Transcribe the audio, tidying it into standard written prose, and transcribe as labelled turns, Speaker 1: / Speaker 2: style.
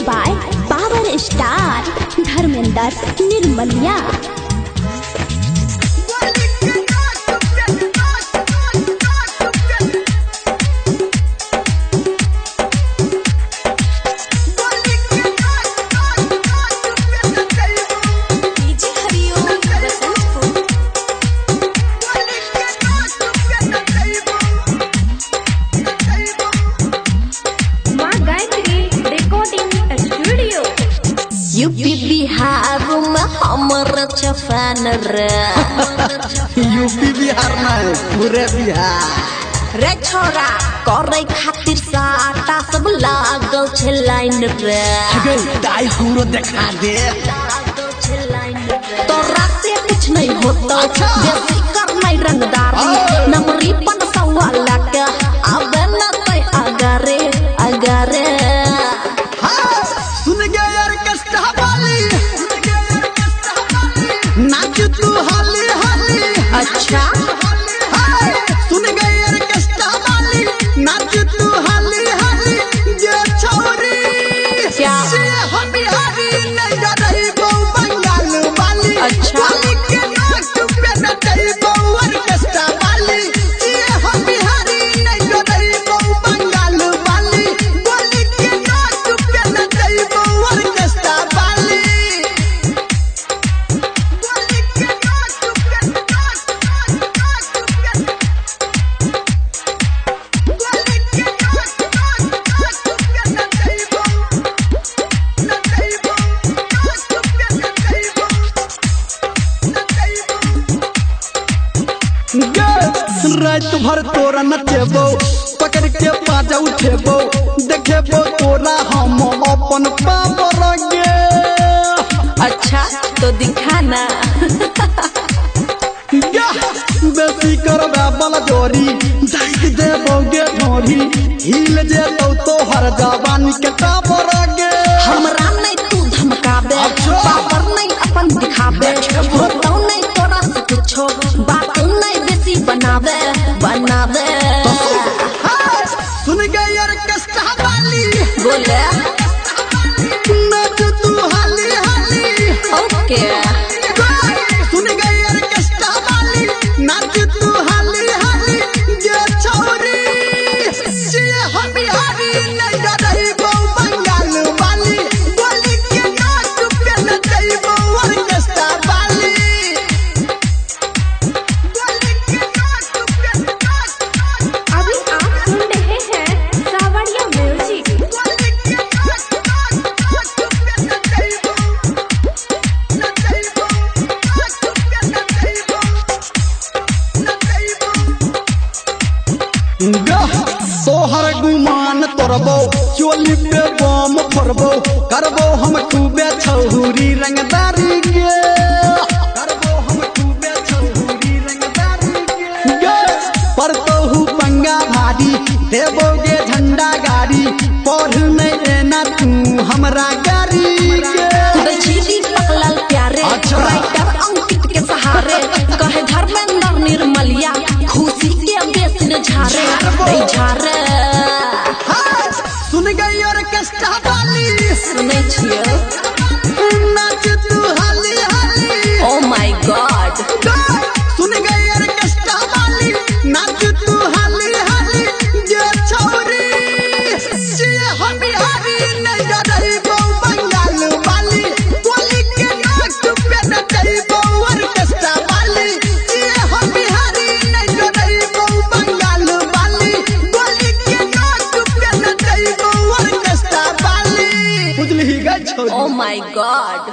Speaker 1: By power star Dharmendra Nirmaliya.
Speaker 2: UP Bihar में हमारा चफान रे
Speaker 3: यूपी बिहार में पूरे बिहार
Speaker 2: रे छोरा करे खातिर साटा सब लागल छे लाइन रे
Speaker 3: दाई पूरो देखा दे
Speaker 2: तोरा से कुछ नहीं होता जैसे कर नहीं रंगदारी नमरी पन सवा लाके आवे ना तय अगारे अगारे
Speaker 3: सुन गया यार कष्टा वाली नाच तू हाली हाली।
Speaker 2: अच्छा
Speaker 3: सुन गया यार कष्टा वाली नाच तू हाली हाली। ये छोरी
Speaker 2: क्या
Speaker 3: हम बिहारी नहीं रही वो बंगाल वाली।
Speaker 2: अच्छा
Speaker 3: वाली के नाच पे न रही वो कष्टा वाली। ये हम बिहारी नहीं रही वो बंगाल वाली। वाली के नाच पे न रही वो कष्टा वाली। रात भर तोरा नचेबो पकड़ के पाजा उठेबो देखेबो तोरा हम अपन पावर गे।
Speaker 2: अच्छा तो दिखाना
Speaker 3: बेसी करबा बल जोरी दाइक देबोगे ढोरी हिल जेतौ तो हर जवानी के टावर गे।
Speaker 2: हमरा नहीं तू धमकाबे पावर नहीं अपन दिखाबे होतौ नहीं तोरा से कुछो बात नहीं बेसी बनावे बनावे
Speaker 3: सुन गया यार कष्टा वाली
Speaker 2: बोले
Speaker 3: नाच तू हाली हाली।
Speaker 2: ओके
Speaker 3: सुन गया यार कष्टा वाली नाच तू हाली हाली। ये छोरी ये हम बिहारी नहीं रही वो बंगाल वाली। वाली के नाच पे न रही वो कष्टा वाली।
Speaker 1: अभी आप सुन रहे हैं सावरिया म्यूजिक।
Speaker 3: तोहर गुमान तोरबो चोली पे बम फोड़बो करबो हम खूबे छहुरी रंगदारी गे। करबो हम खूबे छहुरी रंगदारी गे। पर तोहू पंगा भारी देबोगे झंडा गाड़ी पढ़ नहीं देना तू हमरा गाड़ी गे।
Speaker 2: जीडी पकलल प्यारे राइटर अंकित के सहारे कहे धर्मेंद्र निर्मलिया खुशी के बेस न झारे नहीं झारे
Speaker 3: सुन गई और कष्टा वाली
Speaker 2: सुनै छियो
Speaker 3: नाच तू हाली हाली।
Speaker 2: ओ माय गॉड
Speaker 3: सुन गई और कष्टा वाली नाच तू हाली हाली। ये छोरी ये हम बिहारी नहीं रही वो बंगाल वाली। वाली के नाच पे न रही वो कष्टा वाली। ये हम बिहारी नहीं रही वो बंगाल वाली। वाली के नाच पे न रही वो कष्टा वाली। बुझली गई छोरी।
Speaker 2: Oh my God